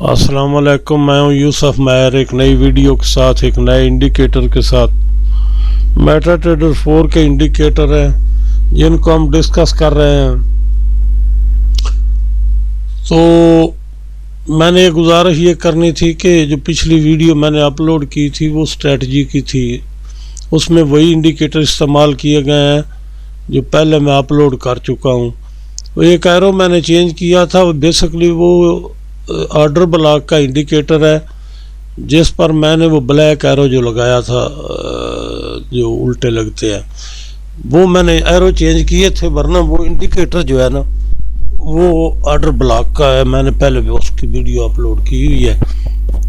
अस्सलाम वालेकुम, मैं हूं यूसुफ मैर एक नई वीडियो के साथ, एक नए इंडिकेटर के साथ। मेटा ट्रेडर 4 के इंडिकेटर हैं जिनको हम डिस्कस कर रहे हैं। तो मैंने गुजारिश ये करनी थी कि जो पिछली वीडियो मैंने अपलोड की थी वो स्ट्रेटजी की थी, उसमें वही इंडिकेटर इस्तेमाल किए गए हैं जो पहले मैं अपलोड कर चुका हूँ। वो एक एरो मैंने चेंज किया था, बेसिकली वो ऑर्डर ब्लॉक का इंडिकेटर है जिस पर मैंने वो ब्लैक एरो जो लगाया था जो उल्टे लगते हैं वो मैंने एरो चेंज किए थे, वरना वो इंडिकेटर जो है ना वो ऑर्डर ब्लॉक का है। मैंने पहले भी उसकी वीडियो अपलोड की हुई है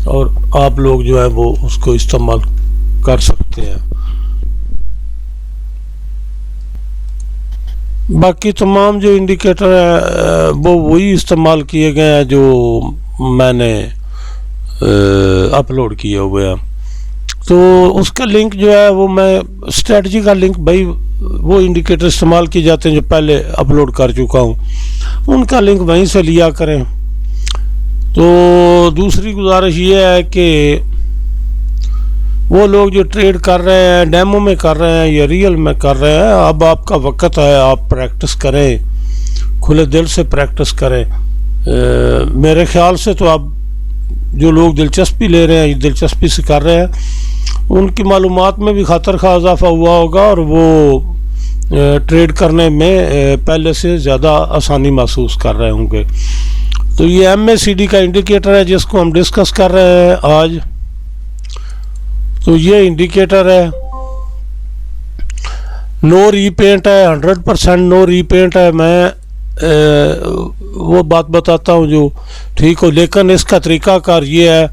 और आप लोग जो है वो उसको इस्तेमाल कर सकते हैं। बाकी तमाम जो इंडिकेटर है वो वही इस्तेमाल किए गए हैं जो मैंने अपलोड किए हुए हैं। तो उसका लिंक जो है वो मैं स्ट्रेटजी का लिंक, भाई वो इंडिकेटर इस्तेमाल किए जाते हैं जो पहले अपलोड कर चुका हूँ, उनका लिंक वहीं से लिया करें। तो दूसरी गुजारिश ये है कि वो लोग जो ट्रेड कर रहे हैं, डेमो में कर रहे हैं या रियल में कर रहे हैं, अब आपका वक्त है, आप प्रैक्टिस करें, खुले दिल से प्रैक्टिस करें। मेरे ख्याल से तो आप जो लोग दिलचस्पी ले रहे हैं, दिलचस्पी से कर रहे हैं, उनकी मालूमात में भी खतर का इजाफा हुआ होगा और वो ट्रेड करने में पहले से ज़्यादा आसानी महसूस कर रहे होंगे। तो ये MACD का इंडिकेटर है जिसको हम डिस्कस कर रहे हैं आज। तो ये इंडिकेटर है, नो रीपेंट है, 100% नो रीपेंट है। मैं वो बात बताता हूँ जो ठीक हो, लेकिन इसका तरीक़ाकार ये है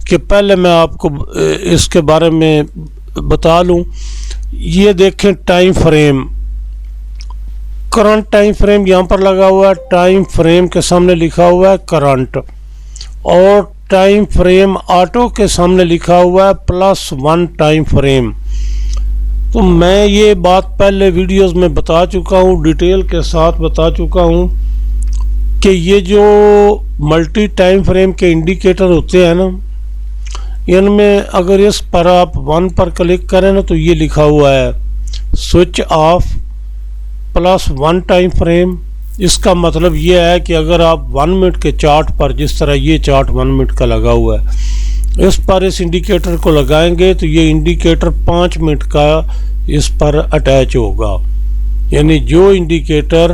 कि पहले मैं आपको इसके बारे में बता लूँ। ये देखें time frame, current time frame यहाँ पर लगा हुआ है, टाइम फ्रेम के सामने लिखा हुआ है करंट, और टाइम फ्रेम ऑटो के सामने लिखा हुआ है +1 टाइम फ्रेम। तो मैं ये बात पहले वीडियोस में बता चुका हूँ, डिटेल के साथ बता चुका हूँ कि ये जो मल्टी टाइम फ्रेम के इंडिकेटर होते हैं ना, इनमें अगर इस पर आप 1 पर क्लिक करें ना तो ये लिखा हुआ है स्विच ऑफ +1 टाइम फ्रेम। इसका मतलब ये है कि अगर आप 1 मिनट के चार्ट पर, जिस तरह ये चार्ट 1 मिनट का लगा हुआ है, इस पर इस इंडिकेटर को लगाएंगे तो ये इंडिकेटर 5 मिनट का इस पर अटैच होगा। यानी जो इंडिकेटर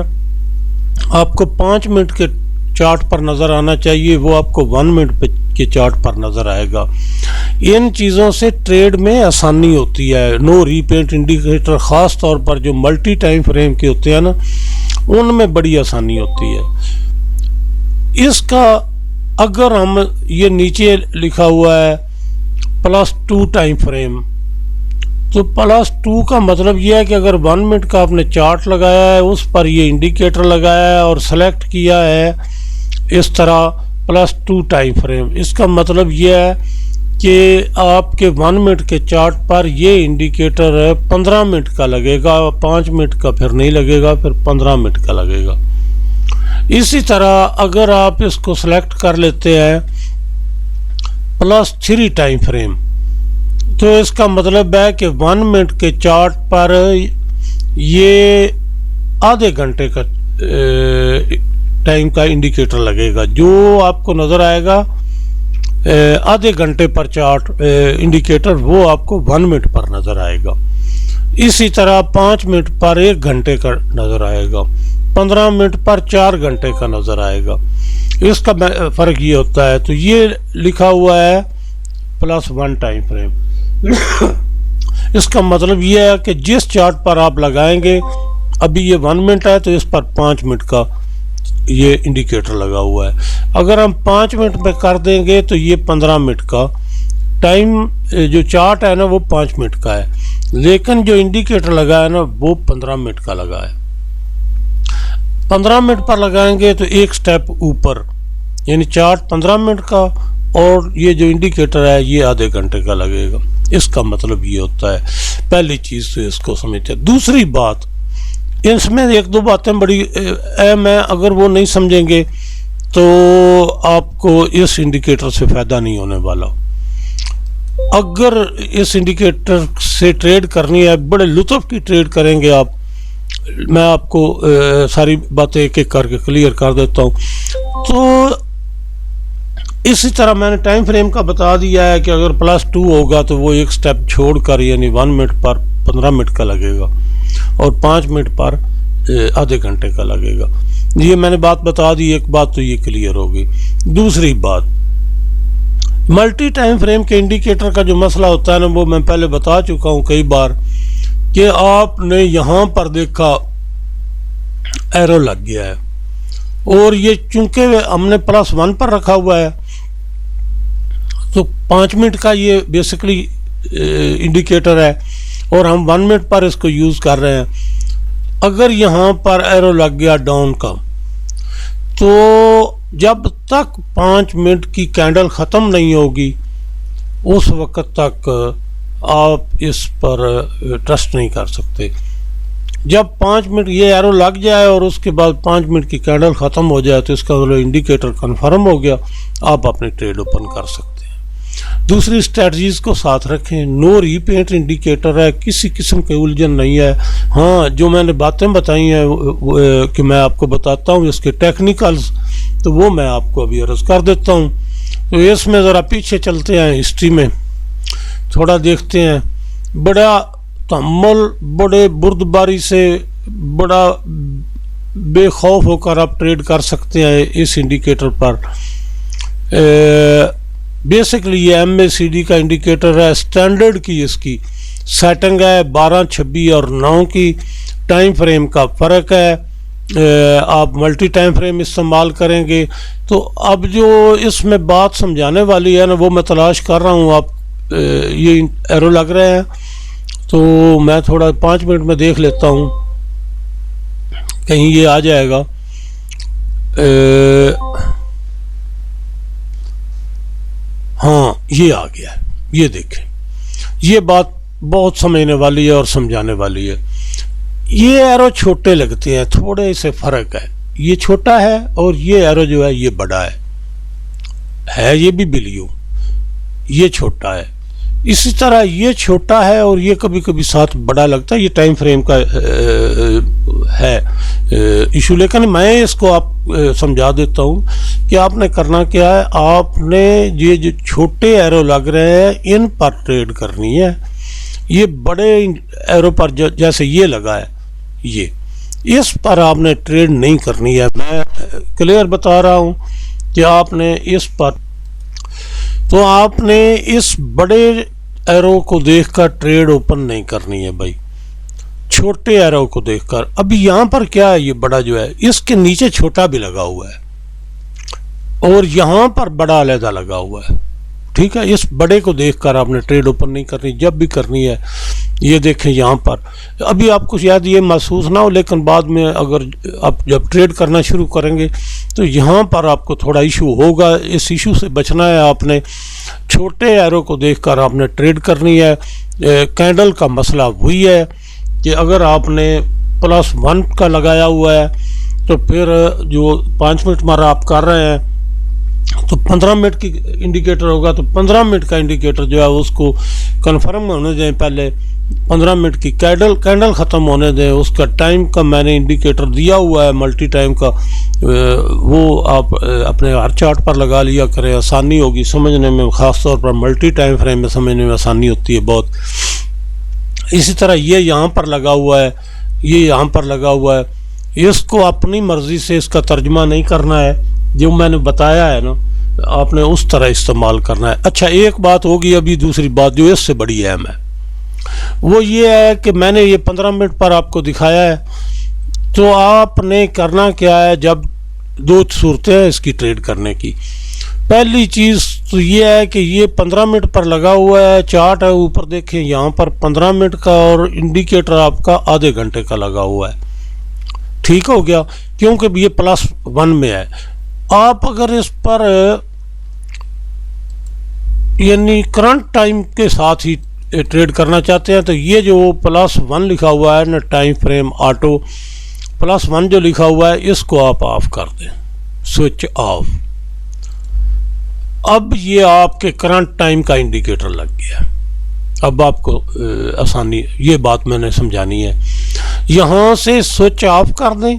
आपको 5 मिनट के चार्ट पर नज़र आना चाहिए वो आपको 1 मिनट के चार्ट पर नज़र आएगा। इन चीज़ों से ट्रेड में आसानी होती है। नो रीपेंट इंडिकेटर ख़ास तौर पर जो मल्टी टाइम फ्रेम के होते हैं ना, उनमें बड़ी आसानी होती है। इसका अगर हम ये नीचे लिखा हुआ है +2 टाइम फ्रेम, तो +2 का मतलब ये है कि अगर 1 मिनट का आपने चार्ट लगाया है, उस पर ये इंडिकेटर लगाया है और सेलेक्ट किया है इस तरह +2 टाइम फ्रेम, इसका मतलब ये है कि आपके 1 मिनट के चार्ट पर ये इंडिकेटर 15 मिनट का लगेगा, 5 मिनट का फिर नहीं लगेगा, फिर 15 मिनट का लगेगा। इसी तरह अगर आप इसको सेलेक्ट कर लेते हैं +3 टाइम फ्रेम, तो इसका मतलब है कि 1 मिनट के चार्ट पर ये आधे घंटे का टाइम का इंडिकेटर लगेगा। जो आपको नज़र आएगा आधे घंटे पर चार्ट इंडिकेटर, वो आपको 1 मिनट पर नज़र आएगा। इसी तरह 5 मिनट पर 1 घंटे का नज़र आएगा, 15 मिनट पर 4 घंटे का नज़र आएगा। इसका फ़र्क ये होता है। तो ये लिखा हुआ है +1 टाइम फ्रेम। इसका मतलब ये है कि जिस चार्ट पर आप लगाएंगे, अभी ये 1 मिनट है तो इस पर 5 मिनट का ये इंडिकेटर लगा हुआ है। अगर हम 5 मिनट में कर देंगे तो ये 15 मिनट का टाइम जो चार्ट है ना वो 5 मिनट का है, लेकिन जो इंडिकेटर लगा है ना वो 15 मिनट का लगा है। 15 मिनट पर लगाएंगे तो एक स्टेप ऊपर, यानी चार्ट 15 मिनट का और ये जो इंडिकेटर है ये आधे घंटे का लगेगा। इसका मतलब ये होता है। पहली चीज़ तो इसको समझते। दूसरी बात, इसमें 1-2 बातें बड़ी अहम है, अगर वो नहीं समझेंगे तो आपको इस इंडिकेटर से फ़ायदा नहीं होने वाला। अगर इस इंडिकेटर से ट्रेड करनी है, बड़े लुत्फ़ की ट्रेड करेंगे आप। मैं आपको सारी बातें एक एक करके क्लियर कर देता हूँ। तो इसी तरह मैंने टाइम फ्रेम का बता दिया है कि अगर +2 होगा तो वो एक स्टेप छोड़कर यानी 1 मिनट पर 15 मिनट का लगेगा और 5 मिनट पर आधे घंटे का लगेगा। ये मैंने बात बता दी, एक बात तो ये क्लियर होगी। दूसरी बात, मल्टी टाइम फ्रेम के इंडिकेटर का जो मसला होता है ना, वो मैं पहले बता चुका हूँ कई बार कि आपने यहाँ पर देखा एरो लग गया है और ये चूंकि हमने +1 पर रखा हुआ है तो 5 मिनट का ये बेसिकली इंडिकेटर है और हम 1 मिनट पर इसको यूज़ कर रहे हैं। अगर यहाँ पर एरो लग गया डाउन का, तो जब तक 5 मिनट की कैंडल ख़त्म नहीं होगी उस वक़्त तक आप इस पर ट्रस्ट नहीं कर सकते। जब 5 मिनट ये एरो लग जाए और उसके बाद 5 मिनट की कैंडल ख़त्म हो जाए तो इसका मतलब इंडिकेटर कंफर्म हो गया, आप अपनी ट्रेड ओपन कर सकते हैं। दूसरी स्ट्रेटजीज़ को साथ रखें। नो रीपेंट इंडिकेटर है, किसी किस्म की उलझन नहीं है। हाँ, जो मैंने बातें बताई हैं कि मैं आपको बताता हूँ इसके टेक्निकल्स, तो वो मैं आपको अभी अर्ज़ कर देता हूँ। तो इसमें ज़रा पीछे चलते हैं, हिस्ट्री में थोड़ा देखते हैं। बड़ा तहम्मुल, बड़े बुर्दबारी से, बड़ा बेखौफ होकर आप ट्रेड कर सकते हैं इस इंडिकेटर पर। बेसिकली ये MACD का इंडिकेटर है, स्टैंडर्ड की इसकी सेटिंग है 12, 26 और 9 की। टाइम फ्रेम का फ़र्क है, आप मल्टी टाइम फ्रेम इस्तेमाल करेंगे। तो अब जो इसमें बात समझाने वाली है ना, वो मैं तलाश कर रहा हूँ। आप ये एरो लग रहे हैं तो मैं थोड़ा 5 मिनट में देख लेता हूँ कहीं ये आ जाएगा। हाँ, ये आ गया है। ये देखें, ये बात बहुत समझने वाली है और समझाने वाली है। ये एरो छोटे लगते हैं, थोड़े से फ़र्क है। ये छोटा है और ये एरो जो है ये बड़ा है ये भी बिलियो, ये छोटा है। इसी तरह ये छोटा है और ये कभी कभी साथ बड़ा लगता है। ये टाइम फ्रेम का है इशू, लेकिन मैं इसको आप समझा देता हूँ कि आपने करना क्या है। आपने ये जो छोटे एरो लग रहे हैं इन पर ट्रेड करनी है। ये बड़े एरो पर जैसे ये लगा है, ये इस पर आपने ट्रेड नहीं करनी है। मैं क्लियर बता रहा हूँ कि आपने इस पर, तो आपने इस बड़े एरो को देखकर ट्रेड ओपन नहीं करनी है भाई, छोटे एरो को देखकर। अभी यहाँ पर क्या है, ये बड़ा जो है इसके नीचे छोटा भी लगा हुआ है और यहाँ पर बड़ा अलहदा लगा हुआ है। ठीक है, इस बड़े को देखकर आपने ट्रेड ओपन नहीं करनी। जब भी करनी है ये देखें यहाँ पर, अभी आपको शायद ये महसूस ना हो, लेकिन बाद में अगर आप जब ट्रेड करना शुरू करेंगे तो यहाँ पर आपको थोड़ा इशू होगा। इस इशू से बचना है। आपने छोटे एरो को देखकर आपने ट्रेड करनी है। कैंडल का मसला वही है कि अगर आपने +1 का लगाया हुआ है तो फिर जो 5 मिनट मारा आप कर रहे हैं तो 15 मिनट की इंडिकेटर होगा, तो 15 मिनट का इंडिकेटर जो है उसको कंफर्म होने दें। पहले 15 मिनट की कैंडल ख़त्म होने दें। उसका टाइम का मैंने इंडिकेटर दिया हुआ है मल्टी टाइम का, वो आप अपने हर चार्ट पर लगा लिया करें, आसानी होगी समझने में। ख़ास तौर पर मल्टी टाइम फ्रेम में समझने में आसानी होती है बहुत। इसी तरह ये यहाँ पर लगा हुआ है, ये यहाँ पर लगा हुआ है। इसको अपनी मर्ज़ी से इसका तर्जमा नहीं करना है, जो मैंने बताया है ना आपने उस तरह इस्तेमाल करना है। अच्छा, एक बात होगी अभी, दूसरी बात जो इससे बड़ी अहम है वो ये है कि मैंने ये 15 मिनट पर आपको दिखाया है, तो आपने करना क्या है। जब 2 सूरतें हैं इसकी ट्रेड करने की। पहली चीज़ तो ये है कि ये 15 मिनट पर लगा हुआ है, चार्ट है ऊपर देखें यहाँ पर 15 मिनट का और इंडिकेटर आपका आधे घंटे का लगा हुआ है। ठीक हो गया, क्योंकि ये +1 में है। आप अगर इस पर यानी करंट टाइम के साथ ही ट्रेड करना चाहते हैं तो ये जो +1 लिखा हुआ है ना, टाइम फ्रेम ऑटो +1 जो लिखा हुआ है, इसको आप ऑफ कर दें। Switch off. अब ये आपके करंट टाइम का इंडिकेटर लग गया। अब आपको आसानी, ये बात मैंने समझानी है। यहाँ से स्विच ऑफ कर दें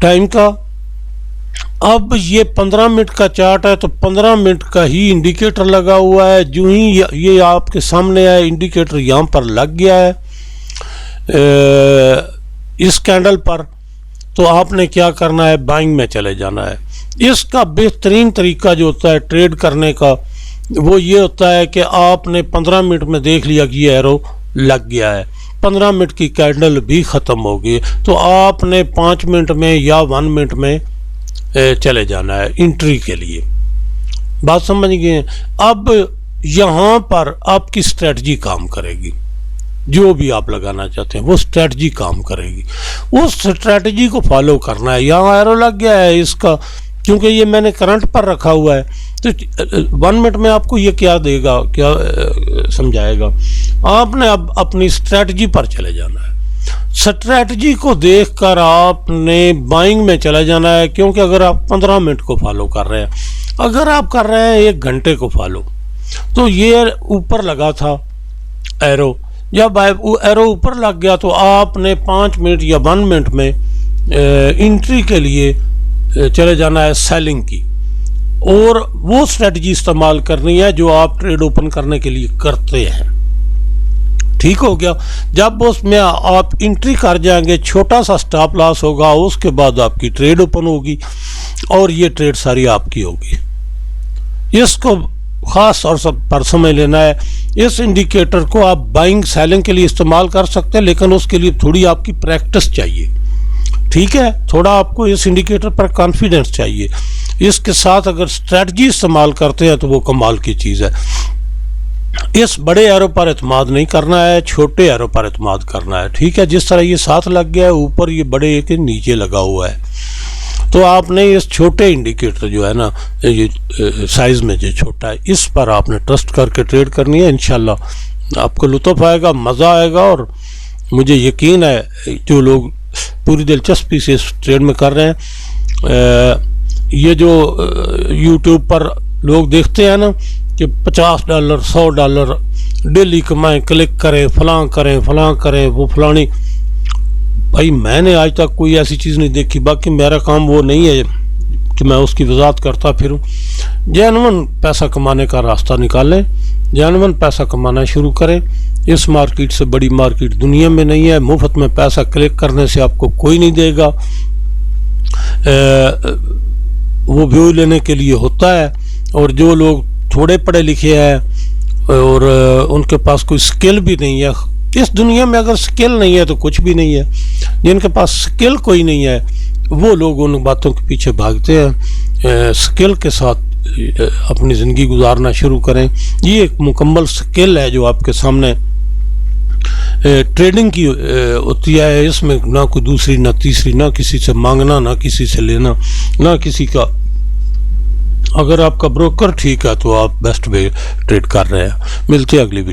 टाइम का। अब ये 15 मिनट का चार्ट है तो 15 मिनट का ही इंडिकेटर लगा हुआ है। जो ही ये आपके सामने है इंडिकेटर यहाँ पर लग गया है इस कैंडल पर, तो आपने क्या करना है, बाइंग में चले जाना है। इसका बेहतरीन तरीका जो होता है ट्रेड करने का वो ये होता है कि आपने 15 मिनट में देख लिया कि ये एरो लग गया है, 15 मिनट की कैंडल भी ख़त्म हो गई, तो आपने 5 मिनट में या 1 मिनट में चले जाना है एंट्री के लिए। बात समझ गए। अब यहाँ पर आपकी स्ट्रेटजी काम करेगी, जो भी आप लगाना चाहते हैं वो स्ट्रेटजी काम करेगी। उस स्ट्रेटजी को फॉलो करना है। यहाँ एरो लग गया है इसका, क्योंकि ये मैंने करंट पर रखा हुआ है, तो 1 मिनट में आपको ये क्या देगा, क्या समझाएगा। आपने अब अपनी स्ट्रेटजी पर चले जाना है। स्ट्रेटजी को देखकर आपने बाइंग में चला जाना है, क्योंकि अगर आप 15 मिनट को फॉलो कर रहे हैं, अगर आप कर रहे हैं 1 घंटे को फॉलो, तो ये ऊपर लगा था एरो, जब एरो ऊपर लग गया तो आपने 5 मिनट या 1 मिनट में एंट्री के लिए चले जाना है सेलिंग की, और वो स्ट्रेटजी इस्तेमाल करनी है जो आप ट्रेड ओपन करने के लिए करते हैं। ठीक हो गया। जब उसमें आप एंट्री कर जाएंगे, छोटा सा स्टॉप लॉस होगा, उसके बाद आपकी ट्रेड ओपन होगी और ये ट्रेड सारी आपकी होगी। इसको खास और सब पर समझ लेना है। इस इंडिकेटर को आप बाइंग सेलिंग के लिए इस्तेमाल कर सकते हैं, लेकिन उसके लिए थोड़ी आपकी प्रैक्टिस चाहिए। ठीक है, थोड़ा आपको इस इंडिकेटर पर कॉन्फिडेंस चाहिए। इसके साथ अगर स्ट्रेटजी इस्तेमाल करते हैं तो वो कमाल की चीज़ है। इस बड़े एरो पर एतमाद नहीं करना है, छोटे एरो पर एतमाद करना है। ठीक है, जिस तरह ये साथ लग गया है, ऊपर ये बड़े के नीचे लगा हुआ है, तो आपने इस छोटे इंडिकेटर जो है ना, ये साइज में जो छोटा है, इस पर आपने ट्रस्ट करके ट्रेड करनी है। इंशाल्लाह आपको लुत्फ आएगा, मज़ा आएगा, और मुझे यकीन है जो लोग पूरी दिलचस्पी से इस ट्रेड में कर रहे हैं, ये जो यूट्यूब पर लोग देखते हैं ना कि $50 $100 डेली कमाएं, क्लिक करें, फलां करें, वो फलानी, भाई मैंने आज तक कोई ऐसी चीज़ नहीं देखी। बाकी मेरा काम वो नहीं है कि मैं उसकी वजाहत करता फिरूं। जेन्युइन पैसा कमाने का रास्ता निकालें, जेन्युइन पैसा कमाना शुरू करें। इस मार्केट से बड़ी मार्केट दुनिया में नहीं है। मुफ्त में पैसा क्लिक करने से आपको कोई नहीं देगा, वो व्यू लेने के लिए होता है। और जो लोग थोड़े पढ़े लिखे हैं और उनके पास कोई स्किल भी नहीं है, इस दुनिया में अगर स्किल नहीं है तो कुछ भी नहीं है। जिनके पास स्किल कोई नहीं है वो लोग उन बातों के पीछे भागते हैं। स्किल के साथ अपनी ज़िंदगी गुजारना शुरू करें। ये एक मुकम्मल स्किल है जो आपके सामने ट्रेडिंग की होती है। इसमें ना कोई दूसरी ना तीसरी, ना किसी से मांगना, ना किसी से लेना, ना किसी का। अगर आपका ब्रोकर ठीक है तो आप बेस्ट वे ट्रेड कर रहे हैं। मिलते हैं अगली वीडियो।